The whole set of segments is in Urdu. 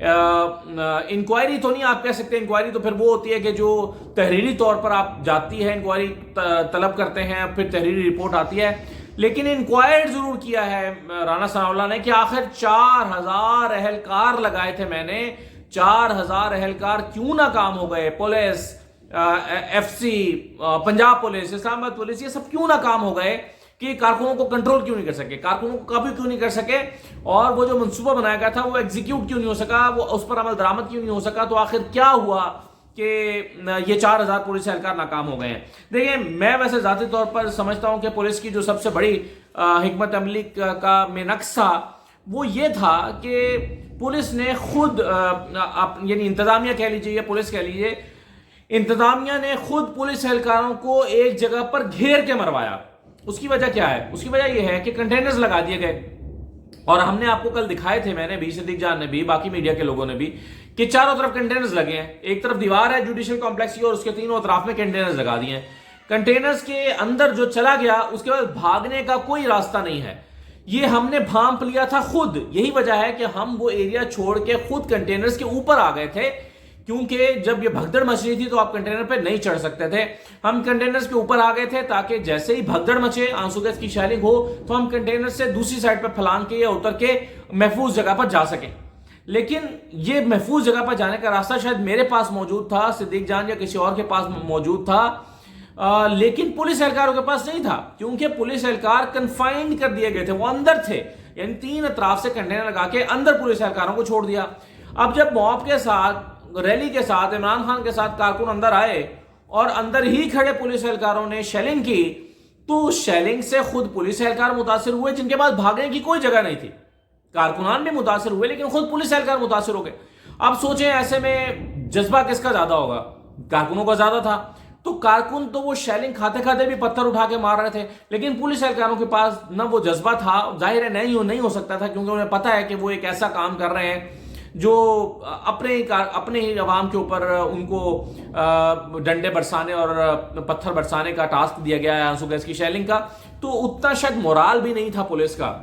انکوائری تو نہیں آپ کہہ سکتے، انکوائری تو پھر وہ ہوتی ہے کہ جو تحریری طور پر آپ جاتی ہے، انکوائری طلب کرتے ہیں، پھر تحریری رپورٹ آتی ہے، لیکن انکوائر ضرور کیا ہے رانا ثناء اللہ نے کہ آخر 4000 اہلکار لگائے تھے میں نے، 4000 اہلکار کیوں ناکام ہو گئے، police, F C, Punjab police, Islamabad police, یہ سب کیوں ناکام ہو گئے کہ کارکنوں کو کنٹرول کیوں نہیں کر سکے، کارکنوں کو قابو کیوں نہیں کر سکے، اور وہ جو منصوبہ بنایا گیا تھا وہ ایگزیکیوٹ کیوں نہیں ہو سکا، وہ اس پر عمل درآمد کیوں نہیں ہو سکا، تو آخر کیا ہوا کہ یہ 4000 پولیس اہلکار ناکام ہو گئے ہیں۔ دیکھیں، میں ویسے ذاتی طور پر سمجھتا ہوں کہ پولیس کی جو سب سے بڑی حکمت عملی کا میں نقص تھا وہ یہ تھا کہ پولیس نے خود، یعنی انتظامیہ کہہ لیجیے یا پولیس کہہ لیجیے، انتظامیہ نے خود پولیس اہلکاروں کو ایک جگہ پر گھیر کے مروایا۔ اس کی وجہ کیا ہے؟ اس کی وجہ یہ ہے کہ کنٹینرز لگا دیے گئے، اور ہم نے آپ کو کل دکھائے تھے، میں نے بھی، صدیق جان نے بھی، باقی میڈیا کے لوگوں نے بھی، کہ چاروں طرف کنٹینرز لگے ہیں، ایک طرف دیوار ہے جوڈیشل کمپلیکس کی اور اس کے تینوں اطراف میں کنٹینرز لگا دیے ہیں۔ کنٹینرز کے اندر جو چلا گیا اس کے بعد بھاگنے کا کوئی راستہ نہیں ہے، یہ ہم نے بھانپ لیا تھا خود۔ یہی وجہ ہے کہ ہم وہ ایریا چھوڑ کے خود کنٹینرز کے اوپر آ گئے تھے، کیونکہ جب یہ بھگدڑ مچ رہی تھی تو آپ کنٹینر پہ نہیں چڑھ سکتے تھے۔ ہم کنٹینرز کے اوپر آ گئے تھے تاکہ جیسے ہی بھگدڑ مچے، آنسو گیس کی شیلنگ ہو، تو ہم کنٹینر سے دوسری سائڈ پہ پھلان کے یا اتر کے محفوظ جگہ پر جا سکیں۔ لیکن یہ محفوظ جگہ پر جانے کا راستہ شاید میرے پاس موجود تھا، صدیق جان یا کسی اور کے پاس موجود تھا، لیکن پولیس اہلکاروں کے پاس نہیں تھا، کیونکہ پولیس اہلکار کنفائنڈ کر دیے گئے تھے، وہ اندر تھے، یعنی تین اطراف سے کنٹینر لگا کے اندر پولیس اہلکاروں کو چھوڑ دیا۔ اب جب موب کے ساتھ، ریلی کے ساتھ، عمران خان کے ساتھ کارکن اندر آئے اور اندر ہی کھڑے پولیس اہلکاروں نے شیلنگ کی، تو شیلنگ سے خود پولیس اہلکار متاثر ہوئے جن کے پاس بھاگنے کی کوئی جگہ نہیں تھی، کارکنان بھی متاثر ہوئے لیکن خود پولیس اہلکار متاثر ہو گئے۔ اب سوچیں ایسے میں جذبہ کس کا زیادہ ہوگا؟ کارکنوں کا زیادہ تھا، تو کارکن تو وہ شیلنگ کھاتے کھاتے بھی پتھر اٹھا کے مار رہے تھے، لیکن پولیس اہلکاروں کے پاس نہ وہ جذبہ تھا، ظاہر ہے نہیں ہو سکتا تھا، کیونکہ انہیں پتا ہے کہ وہ ایک ایسا کام کر رہے ہیں جو اپنے ہی عوام کے اوپر ان کو ڈنڈے برسانے اور پتھر برسانے کا ٹاسک دیا گیا ہے، آنسو گیس کی شیلنگ کا، تو اتنا شاید مورال بھی نہیں تھا پولیس کا،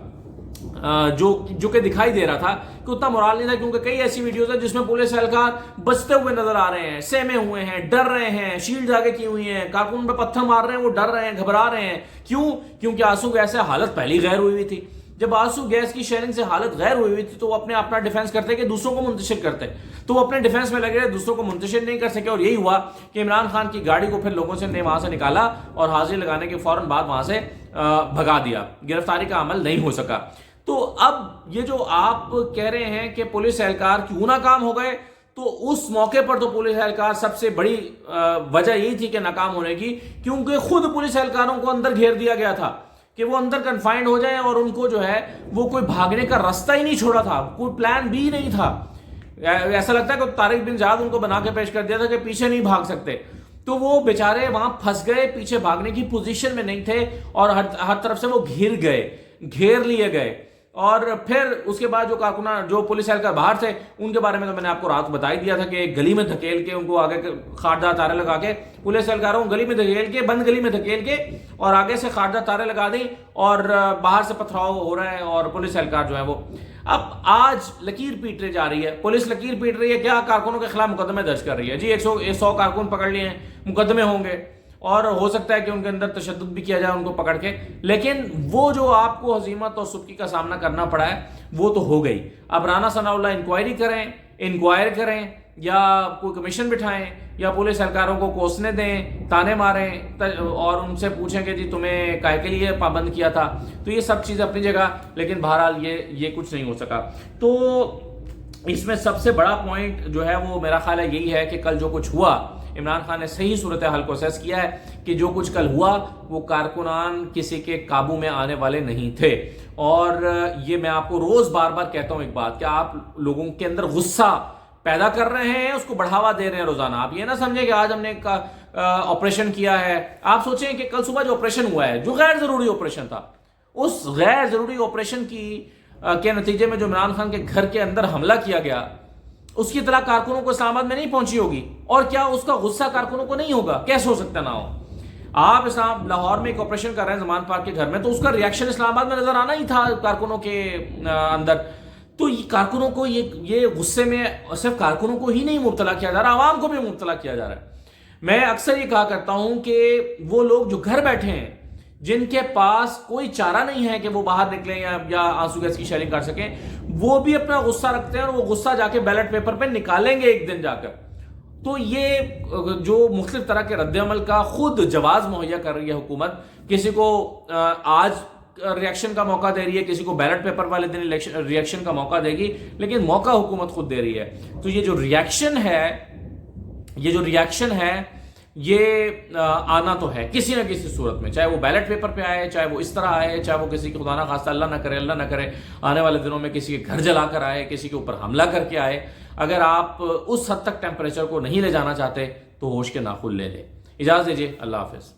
جو کہ دکھائی دے رہا تھا کہ اتنا مورال نہیں تھا، کیونکہ کئی ایسی ویڈیوز ہیں جس میں پولیس اہلکار بچتے ہوئے نظر آ رہے ہیں، سہمے ہوئے ہیں، ڈر رہے ہیں، شیلڈ آگے کی ہوئی ہیں، کارکن پہ پتھر مار رہے ہیں، وہ ڈر رہے ہیں، گھبرا رہے ہیں۔ کیوں؟ کیونکہ آنسو گیس سے حالت پہلی غیر ہوئی تھی۔ جب آنسو گیس کی شیلنگ سے حالت غیر ہوئی تھی تو وہ اپنا ڈیفنس کرتے کہ دوسروں کو منتشر کرتے، تو وہ اپنے ڈیفنس میں لگے رہے، دوسروں کو منتشر نہیں کر سکے، اور یہی ہوا کہ عمران خان کی گاڑی کو پھر لوگوں سے نے وہاں سے نکالا اور حاضری لگانے کے فوراً بعد وہاں سے بھگا دیا، گرفتاری کا عمل نہیں ہو سکا۔ تو اب یہ جو آپ کہہ رہے ہیں کہ پولیس اہلکار کیوں ناکام ہو گئے، تو اس موقع پر تو پولیس اہلکار سب سے بڑی وجہ یہی تھی کہ ناکام ہونے کی، کیونکہ خود پولیس اہلکاروں کو اندر گھیر دیا گیا تھا کہ وہ اندر کنفائنڈ ہو جائیں، اور ان کو جو ہے وہ کوئی بھاگنے کا راستہ ہی نہیں چھوڑا تھا، کوئی پلان بھی نہیں تھا۔ ایسا لگتا ہے کہ طارق بن زیاد ان کو بنا کے پیش کر دیا تھا کہ پیچھے نہیں بھاگ سکتے، تو وہ بیچارے وہاں پھنس گئے، پیچھے بھاگنے کی پوزیشن میں نہیں تھے، اور ہر طرف سے وہ گھیر لیے گئے۔ اور پھر اس کے بعد جو کارکنان، جو پولیس اہلکار باہر تھے، ان کے بارے میں تو میں نے آپ کو رات بتائی دیا تھا کہ ایک گلی میں دھکیل کے ان کو آگے خاردار تارے لگا کے، پولیس اہلکاروں کو گلی میں دھکیل کے، بند گلی میں دھکیل کے، اور آگے سے خاردار تارے لگا دیں، اور باہر سے پتھراؤ ہو رہا ہے، اور پولیس اہلکار جو ہے وہ اب آج لکیر پیٹنے جا رہی ہے، پولیس لکیر پیٹ رہی ہے، کیا کارکنوں کے خلاف مقدمے درج کر رہی ہے، جی 100 کارکن پکڑ لیے ہیں، مقدمے ہوں گے، اور ہو سکتا ہے کہ ان کے اندر تشدد بھی کیا جائے ان کو پکڑ کے، لیکن وہ جو آپ کو ہزیمت اور سبکی کا سامنا کرنا پڑا ہے وہ تو ہو گئی۔ اب رانا ثناء اللہ انکوائر کریں یا کوئی کمیشن بٹھائیں یا پولیس اہلکاروں کو کوسنے دیں، تانے ماریں، اور ان سے پوچھیں کہ جی تمہیں کاہے کے لیے پابند کیا تھا، تو یہ سب چیز اپنی جگہ، لیکن بہرحال یہ کچھ نہیں ہو سکا۔ تو اس میں سب سے بڑا پوائنٹ جو ہے وہ میرا خیال ہے یہی ہے کہ کل جو کچھ ہوا، عمران خان نے صحیح صورتحال کو اسیس کیا ہے کہ جو کچھ کل ہوا وہ کارکنان کسی کے قابو میں آنے والے نہیں تھے، اور یہ میں آپ کو روز بار بار کہتا ہوں ایک بات کہ آپ لوگوں کے اندر غصہ پیدا کر رہے ہیں، اس کو بڑھاوا دے رہے ہیں روزانہ۔ آپ یہ نہ سمجھیں کہ آج ہم نے آپریشن کیا ہے، آپ سوچیں کہ کل صبح جو آپریشن ہوا ہے، جو غیر ضروری آپریشن تھا، اس غیر ضروری آپریشن کے نتیجے میں جو عمران خان کے گھر کے اندر حملہ کیا گیا، اس کی اطلاع کارکنوں کو اسلام آباد میں نہیں پہنچی ہوگی، اور کیا اس کا غصہ کارکنوں کو نہیں ہوگا؟ کیسے ہو سکتا نہ ہو؟ آپ لاہور میں ایک آپریشن کر رہے ہیں زمان پارک کے گھر میں، تو اس کا ریاکشن اسلام آباد میں نظر آنا ہی تھا کارکنوں کے اندر، تو یہ کارکنوں کو یہ غصے میں صرف کارکنوں کو ہی نہیں مبتلا کیا جا رہا، عوام کو بھی مبتلا کیا جا رہا ہے۔ میں اکثر یہ کہا کرتا ہوں کہ وہ لوگ جو گھر بیٹھے ہیں، جن کے پاس کوئی چارہ نہیں ہے کہ وہ باہر نکلیں یا آنسو گیس کی شیلنگ کر سکیں، وہ بھی اپنا غصہ رکھتے ہیں اور وہ غصہ جا کے بیلٹ پیپر پہ نکالیں گے ایک دن جا کر۔ تو یہ جو مختلف طرح کے رد عمل کا خود جواز مہیا کر رہی ہے حکومت، کسی کو آج ریئیکشن کا موقع دے رہی ہے، کسی کو بیلٹ پیپر والے دن ریئیکشن کا موقع دے گی، لیکن موقع حکومت خود دے رہی ہے۔ تو یہ جو ریئیکشن ہے یہ آنا تو ہے کسی نہ کسی صورت میں، چاہے وہ بیلٹ پیپر پہ آئے، چاہے وہ اس طرح آئے، چاہے وہ کسی کی خدا نہ خواستہ اللہ نہ کرے آنے والے دنوں میں کسی کے گھر جلا کر آئے، کسی کے اوپر حملہ کر کے آئے۔ اگر آپ اس حد تک ٹیمپریچر کو نہیں لے جانا چاہتے تو ہوش کے ناخن لے لیں۔ اجازت دیجیے، اللہ حافظ۔